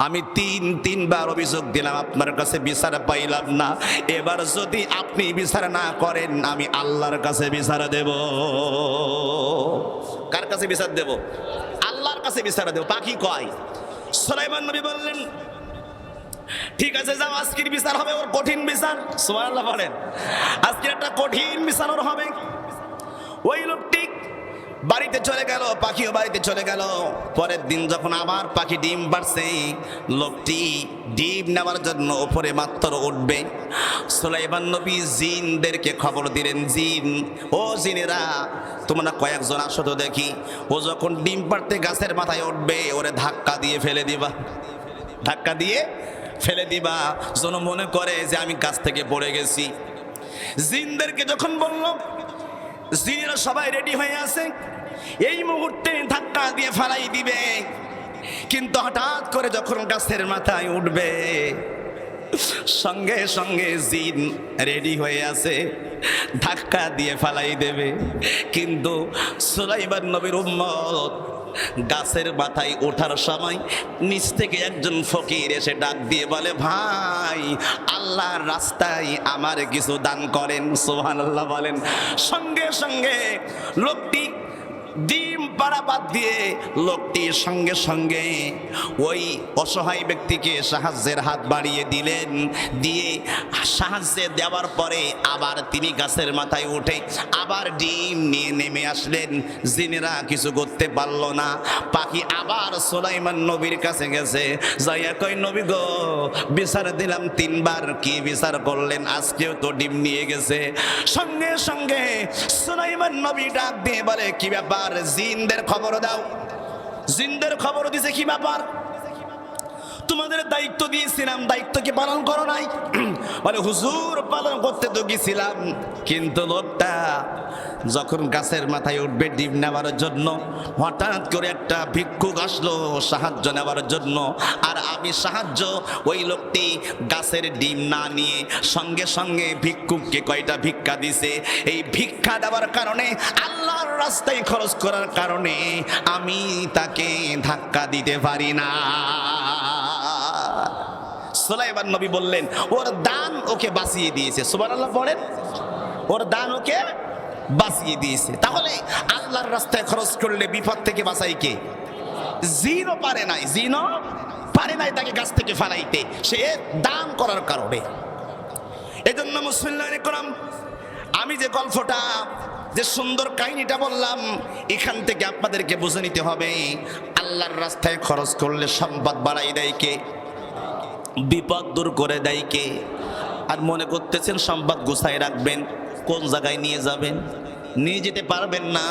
আমি তিনবার অভিযোগ দিলাম, আপনার কাছে বিচার পাইলাম না। এবার যদি আপনি বিচার না করেন, আমি আল্লাহর কাছে বিচার দেব। কার কাছে বিচার দেব? আল্লাহর কাছে বিচার দেব। পাখি কয়, সুলাইমান নবী বললেন, ঠিক আছে যাও, আজকের বিচার হবে ওর কঠিন বিচার। সুবহানাল্লাহ বলেন, আজকে একটা কঠিন বিচার ওর হবে। ওই লোকটি বাড়িতে চলে গেল, পাখিও বাড়িতে চলে গেল। পরের দিন যখন আবার পাখি ডিম পাড়ছে, লোকটি ডিম নেওয়ার জন্য উপরে মাত্র উঠবে, সুলাইমান নবী জিনদেরকে খবর দিলেন, জিন, ও জিনেরা তোমরা কয়েকজন আসো তো দেখি। ও যখন ডিম পাড়তে গাছের মাথায় উঠবে, ওরে ধাক্কা দিয়ে ফেলে দিবা, ধাক্কা দিয়ে ফেলে দিবা, যেন মনে করে যে আমি গাছ থেকে পড়ে গেছি। জিনদেরকে যখন বলল, জিনেরা সবাই রেডি হয়ে আছে, এই মুহূর্তে ধাক্কা দিয়ে ফালাই দিবে। কিন্তু হঠাৎ করে যখন গাছের মাথায় উঠবে, সঙ্গে সঙ্গে জিন রেডি হয়ে আছে, ধাক্কা দিয়ে ফালাই দেবে। কিন্তু সুলাইমান নবীর উম্মত গাছের মাথায় ওঠার সময় নিচ থেকে একজন ফকির এসে ডাক দিয়ে বলে, ভাই আল্লাহর রাস্তায় আমার কিছু দান করেন। সুবহানাল্লাহ বলেন। সঙ্গে সঙ্গে লোকটি ডিম পাড়া বাদ দিয়ে লোকটি সঙ্গে সঙ্গে ওই অসহায় ব্যক্তিকে সাহায্যের হাত বাড়িয়ে দিলেন। দিয়ে সাহায্য দেওয়ার পরে আবার তিনি গাছের মাথায় উঠে আবার ডিম নিয়ে নেমে আসলেন। জিনেরা কিছু করতে পারল না। পাখি আবার সুলাইমান নবীর কাছে গেছে, যাইয়া কই, নবী গো, বিচার দিলাম তিনবার, কি বিচার করলেন? আজকেও তো ডিম নিয়ে গেছে। সঙ্গে সঙ্গে সুলাইমান নবী ডাক দিয়ে বলে, কি ব্যাপার? জিনদের খবর দাও। জিনদের খবর দিছে, কি ব্যাপার? তোমাদের দায়িত্ব দিয়েছিলাম, দায়িত্ব কি পালন করো নাই? বলে, হুজুর পালন করতে তো গেছিলাম, কিন্তু লোকটা যখন গাছের মাথায় উঠবে ডিম নেওয়ার জন্য, হঠাৎ করে একটা ভিক্ষুক আসলো সাহায্য নেওয়ার জন্য। আর আমি সাহায্য, ওই লোকটি গাছের ডিম না নিয়ে সঙ্গে সঙ্গে ভিক্ষুককে কয়টা ভিক্ষা দিছে। এই ভিক্ষা দেওয়ার কারণে, আল্লাহর রাস্তায় খরচ করার কারণে আমি তাকে ধাক্কা দিতে পারি না। সুলাইমান নবী বললেন, ওর দান ওকে বাঁচিয়ে দিয়েছে। সুবহানাল্লাহ বলেন, ওর দান ওকে বাঁচিয়ে দিয়েছে। তাহলে আল্লাহর রাস্তায় খরচ করলে বিপদ থেকে বাঁচাই কে? জিনও পারে নাই, জিনও পারে নাই তাকে গাছ থেকে ফালাইতে, সে দান করার কারণে। এজন্য মুসলিম করলাম, আমি যে গল্পটা, যে সুন্দর কাহিনীটা বললাম, এখান থেকে আপনাদেরকে বুঝে নিতে হবে, আল্লাহর রাস্তায় খরচ করলে সম্পদ বাড়াই দেয় কে? বিপদ দূর করে দেয় কে? আর মনে করতেছেন সম্পদ গুছায় রাখবেন, কোন জায়গায় নিয়ে যাবেন? নিয়ে যেতে পারবেন না।